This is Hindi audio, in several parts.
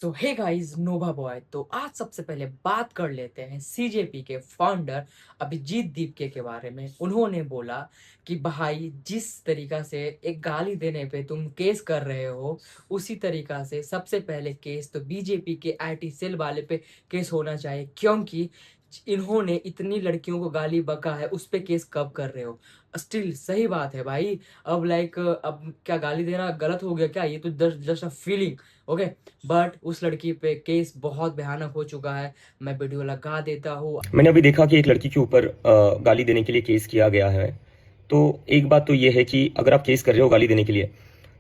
तो हे गाइस, नोभा बॉय। तो आज सबसे पहले बात कर लेते हैं सीजेपी के फाउंडर अभिजीत दीपके के बारे में। उन्होंने बोला कि भाई, जिस तरीका से एक गाली देने पे तुम केस कर रहे हो, उसी तरीका से सबसे पहले केस तो बीजेपी के आईटी सेल वाले पे केस होना चाहिए, क्योंकि इन्होंने इतनी लड़कियों को गाली बका है। उस पे केस कब कर रहे हो? स्टिल सही बात है भाई। अब अब क्या गाली देना गलत हो गया क्या? ये तो just a feeling. Okay, but उस लड़की पे केस बहुत भयानक हो चुका है। मैं वीडियो लगा देता हूँ। मैंने अभी देखा कि एक लड़की के ऊपर गाली देने के लिए केस किया गया है। तो एक बात तो ये है कि अगर आप केस कर रहे हो गाली देने के लिए,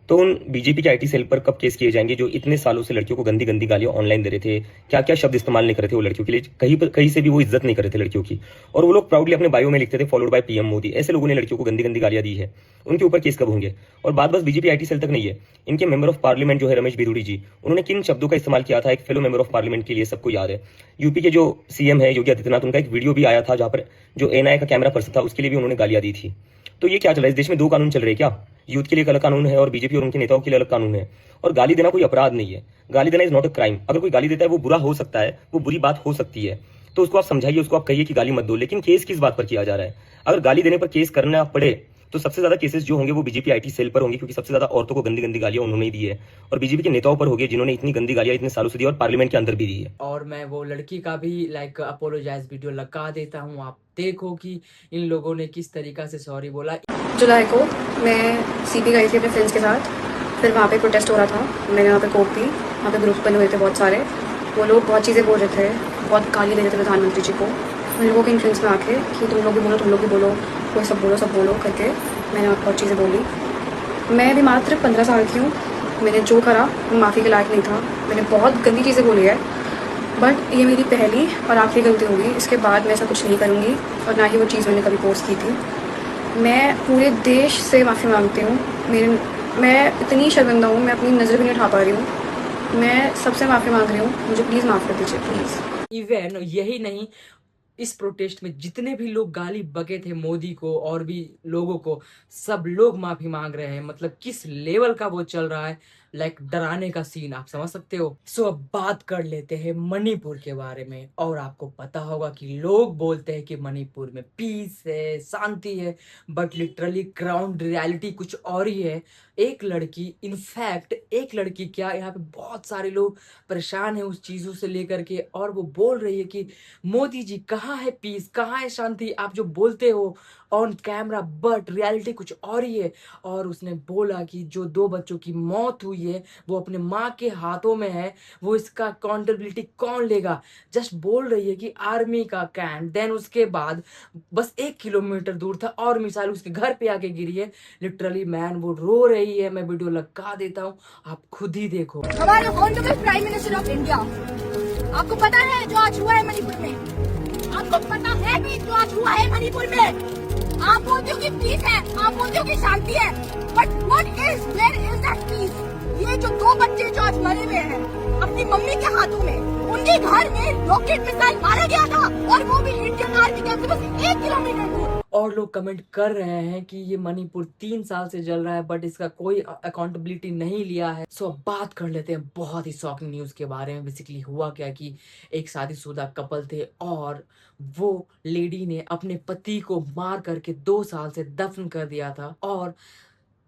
तो उन बीजेपी के आईटी सेल पर कब केस किए जाएंगे जो इतने सालों से लड़कियों को गंदी गंदी गालियां ऑनलाइन दे रहे थे, क्या क्या शब्द इस्तेमाल नहीं कर रहे थे वो लड़कियों के लिए, कहीं से भी वो इज्जत नहीं कर रहे थे लड़कियों की। और वो लोग प्राउडली अपने बायो में लिखते थे फॉलोड बाय पीएम मोदी। ऐसे लोगों ने लड़कियों को गंदी गंदी गालियां दी है, उनके ऊपर केस कब होंगे? और बात बस बीजेपी आईटी सेल तक नहीं है। इनके मेंबर ऑफ पार्लियामेंट जो है रमेश बिधूड़ी जी, उन्होंने किन शब्दों का इस्तेमाल किया था एक फेलो मेंबर ऑफ पार्लियामेंट के लिए सबको याद है। यूपी के जो सीएम है योगी आदित्यनाथ, उनका एक वीडियो भी आया था जहां पर जो एनआईए का कैमरा पर्सन था उसके लिए भी उन्होंने गालियां दी थी। तो ये क्या चल रहा है? इस देश में दो कानून चल रहे हैं क्या? यूथ के लिए एक अलग कानून है और बीजेपी और उनके नेताओं के लिए अलग कानून है। और गाली देना कोई अपराध नहीं है। गाली देना इज नॉट अ क्राइम। अगर कोई गाली देता है वो बुरा हो सकता है, वो बुरी बात हो सकती है, तो उसको आप समझाइए, उसको आप कहिए कि गाली मत दो। लेकिन केस किस बात पर किया जा रहा है? अगर गाली देने पर केस करना पड़े तो सबसे ज्यादा केसेस जो होंगे वो बीजेपी आईटी सेल पर होंगे, क्योंकि सबसे ज्यादा औरतों को गंदी गंदी गालियां उन्होंने ही दी है। और बीजेपी के नेताओं पर होगी जिन्होंने इतनी गंदी गालियां इतने सालों से दी और पार्लियामेंट के अंदर भी दी है। और मैं वो लड़की का भी अपोलोजाइज वीडियो लगा देता हूँ। आप देखो कि इन लोगों ने किस तरीका से सॉरी बोला। जुलाई को मैं सीपी गई थी अपने फ्रेंड्स के साथ। फिर वहाँ पे प्रोटेस्ट हो रहा था, मैंने वहाँ पे कोक पी। वहाँ पे ग्रुप बने हुए थे बहुत सारे। वो लोग बहुत चीज़ें बोल रहे थे, बहुत गाली दे रहे थे प्रधानमंत्री जी को। उन लोगों के इन्फ्लुएंस में आके कि तुम लोग भी बोलो, तुम लोग भी बोलो, कोई सब बोलो करके मैंने वहाँ बहुत चीज़ें बोली। मैं भी मात्र 15 साल की हूँ। मैंने जो करा वो माफ़ी के लायक नहीं था। मैंने बहुत गंदी चीज़ें बोली है, बट ये मेरी पहली और आखिरी गलती होगी। इसके बाद मैं ऐसा कुछ नहीं करूँगी और ना ही वो चीज़ मैंने कभी पोस्ट की थी। मैं पूरे देश से माफ़ी मांगती हूँ। मैं इतनी शर्मिंदा हूँ, मैं अपनी नज़र भी नहीं उठा पा रही हूँ। मैं सबसे माफ़ी मांग रही हूँ, मुझे प्लीज़ माफ़ कर दीजिए, प्लीज़। इवन यही नहीं, इस प्रोटेस्ट में जितने भी लोग गाली बके थे मोदी को और भी लोगों को, सब लोग माफी मांग रहे हैं। मतलब किस लेवल का वो चल रहा है, डराने का सीन आप समझ सकते हो। सो अब बात कर लेते हैं मणिपुर के बारे में। और आपको पता होगा कि लोग बोलते हैं कि मणिपुर में पीस है, शांति है, बट लिटरली ग्राउंड रियलिटी कुछ और ही है। एक लड़की, इनफैक्ट एक लड़की क्या, यहाँ पे बहुत सारे लोग परेशान हैं उस चीजों से लेकर के, और वो बोल रही है कि मोदी जी कहाँ है पीस, कहाँ है शांति, आप जो बोलते हो ऑन कैमरा, बट रियलिटी कुछ और ही है। और उसने बोला कि जो 2 बच्चों की मौत हुई है वो अपने माँ के हाथों में है, वो इसका अकाउंटेबिलिटी कौन लेगा? जस्ट बोल रही है कि आर्मी का कैंप, देन उसके बाद बस 1 किलोमीटर दूर था और मिसाइल उसके घर पे आके गिरी है। लिटरली मैन, वो रो रही है। मैं वीडियो लगा देता हूँ, आप खुद ही देखो। हमारे honourable prime minister of India, आपको पता है जो आज हुआ है मणिपुर में? आपको पता है भी जो आज हुआ है मणिपुर में? आप बोलते हो कि पीस है, आप बोलते हो कि शांति है, but what is, where is that peace? ये जो 2 बच्चे जो आज मरे हुए हैं अपनी मम्मी के हाथों में, उनके घर में रॉकेट मिसाइल मारा गया था और वो भी इंडियन आर्मी कैंप से बस 1 किलोमीटर दूर। और लोग कमेंट कर रहे हैं कि ये मणिपुर 3 साल से जल रहा है, बट इसका कोई अकाउंटेबिलिटी नहीं लिया है। सो अब बात कर लेते हैं बहुत ही शॉकिंग न्यूज के बारे में। बेसिकली हुआ क्या कि एक शादीशुदा कपल थे और वो लेडी ने अपने पति को मार करके 2 साल से दफन कर दिया था। और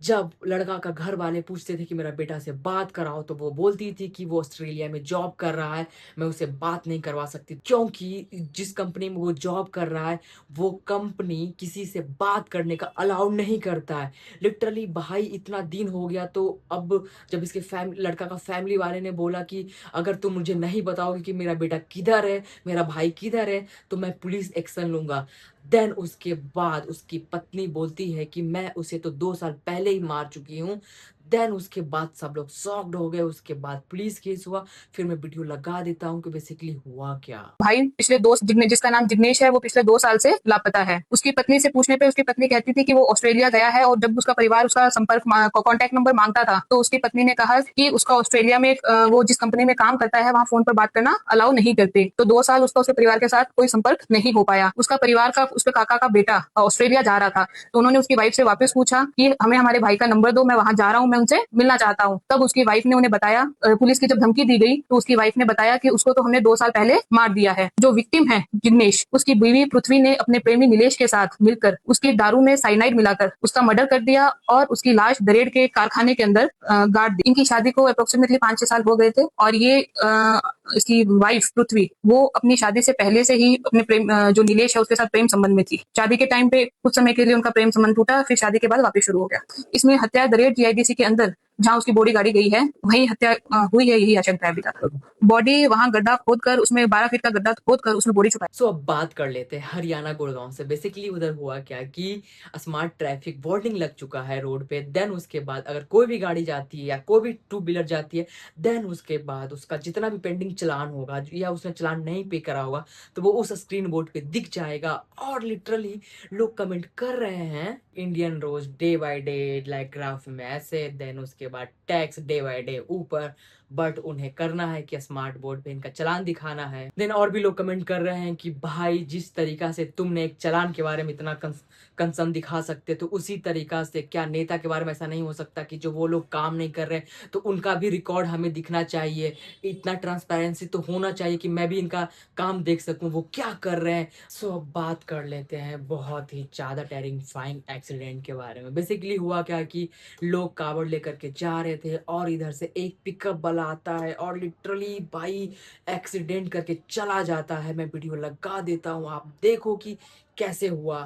जब लड़का का घर वाले पूछते थे कि मेरा बेटा से बात कराओ, तो वो बोलती थी कि वो ऑस्ट्रेलिया में जॉब कर रहा है, मैं उसे बात नहीं करवा सकती, क्योंकि जिस कंपनी में वो जॉब कर रहा है वो कंपनी किसी से बात करने का अलाउ नहीं करता है। लिटरली भाई, इतना दिन हो गया। तो अब जब इसके लड़का का फैमिली वाले ने बोला कि अगर तुम मुझे नहीं बताओगे कि मेरा बेटा किधर है, मेरा भाई किधर है, तो मैं पुलिस एक्शन लूंगा। देन उसके बाद उसकी पत्नी बोलती है कि मैं उसे तो 2 साल पहले ही मार चुकी हूँ। देन उसके बाद सब लोग शॉक्ड हो गए। उसके बाद पुलिस केस हुआ। फिर मैं वीडियो लगा देता हूँ कि बेसिकली हुआ क्या। भाई पिछले जिसका नाम जिग्नेश है, वो पिछले 2 साल से लापता है। उसकी पत्नी से पूछने पे उसकी पत्नी कहती थी कि वो ऑस्ट्रेलिया गया है, और जब उसका परिवार उसका कांटेक्ट नंबर मांगता था तो उसकी पत्नी ने कहा कि उसका ऑस्ट्रेलिया में वो जिस कंपनी में काम करता है वहाँ फोन पर बात करना अलाउ नहीं करते। तो 2 साल उसका उसके परिवार के साथ कोई संपर्क नहीं हो पाया। उसका परिवार का, उसके काका का बेटा ऑस्ट्रेलिया जा रहा था, तो उन्होंने उसकी वाइफ से वापस पूछा कि हमें हमारे भाई का नंबर दो, मैं वहां जा रहा हूँ, मैं उनसे मिलना चाहता हूँ। तब उसकी वाइफ ने उन्हें बताया, पुलिस की जब धमकी दी गई तो उसकी वाइफ ने बताया कि उसको तो हमने 2 साल पहले मार दिया है। जो विक्टिम है जिग्नेश, उसकी बीवी पृथ्वी ने अपने प्रेमी नीलेश के साथ मिलकर उसकी दारू में साइनाइड मिलाकर उसका मर्डर कर दिया और उसकी लाश दरेड़ के कारखाने के अंदर गाड़ दी। इनकी शादी को अप्रोक्सीमेटली 5-6 साल हो गए थे और ये इसकी वाइफ पृथ्वी वो अपनी शादी से पहले से ही अपने प्रेम जो नीलेश है उसके साथ प्रेम संबंध में थी। शादी के टाइम पे कुछ समय के लिए उनका प्रेम संबंध टूटा, फिर शादी के बाद वापस शुरू हो गया। इसमें हत्या दरेड़ जीआईडीसी के अंदर जहाँ उसकी बॉडी गाड़ी गई है वहीं हत्या हुई है, यही आशंका है अभी तक। बॉडी वहां गड्ढा खोदकर उसमें 12 फीट का गड्ढा खोदकर उसमें बॉडी छुपाई। सो अब बात कर लेते हैं हरियाणा गुड़गांव से। बेसिकली उधर हुआ क्या कि स्मार्ट ट्रैफिक वार्निंग लग चुका है रोड पे। देन उसके बाद अगर कोई भी गाड़ी जाती है या कोई भी टू व्हीलर जाती है, देन उसके बाद उसका जितना भी पेंडिंग चालान होगा या उसने चालान नहीं पे करा होगा तो वो उस स्क्रीन बोर्ड पे दिख जाएगा। और लिटरली लोग कमेंट कर रहे हैं Indian rose day by day like graph में ऐसे, देन उसके बाद टैक्स डे बाय डे ऊपर, बट उन्हें करना है कि स्मार्ट बोर्ड पे इनका चालान दिखाना है। देन और भी लोग कमेंट कर रहे हैं कि भाई जिस तरीका से तुमने एक चालान के बारे में इतना कंसर्न दिखा सकते तो उसी तरीका से क्या नेता के बारे में ऐसा नहीं हो सकता कि जो वो लोग काम नहीं कर रहे तो उनका भी रिकॉर्ड हमें दिखना चाहिए। इतना ट्रांसपेरेंसी तो होना चाहिए कि मैं भी इनका काम देख सकूं वो क्या कर रहे हैं। सो अब बात कर लेते हैं बहुत ही ज़्यादा टेरिफाइंग एक्सीडेंट के बारे में। बेसिकली हुआ क्या कि लोग कावड़ लेकर के जा रहे थे और इधर से एक पिकअप वाला आता है और लिटरली भाई एक्सीडेंट करके चला जाता है। मैं वीडियो लगा देता हूँ, आप देखो कि कैसे हुआ।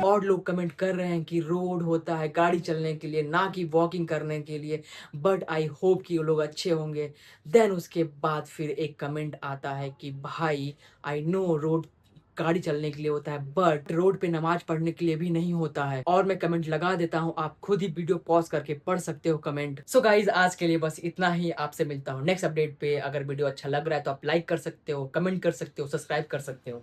और लोग कमेंट कर रहे हैं कि रोड होता है गाड़ी चलने के लिए ना कि वॉकिंग करने के लिए, बट आई होप कि वो लोग अच्छे होंगे। देन उसके बाद फिर एक कमेंट आता है कि भाई आई नो रोड गाड़ी चलने के लिए होता है बट रोड पे नमाज पढ़ने के लिए भी नहीं होता है। और मैं कमेंट लगा देता हूँ, आप खुद ही वीडियो पॉज करके पढ़ सकते हो कमेंट। सो गाइज आज के लिए बस इतना ही, आपसे मिलता हूँ नेक्स्ट अपडेट पे। अगर वीडियो अच्छा लग रहा है तो आप लाइक कर सकते हो, कमेंट कर सकते हो, सब्सक्राइब कर सकते हो।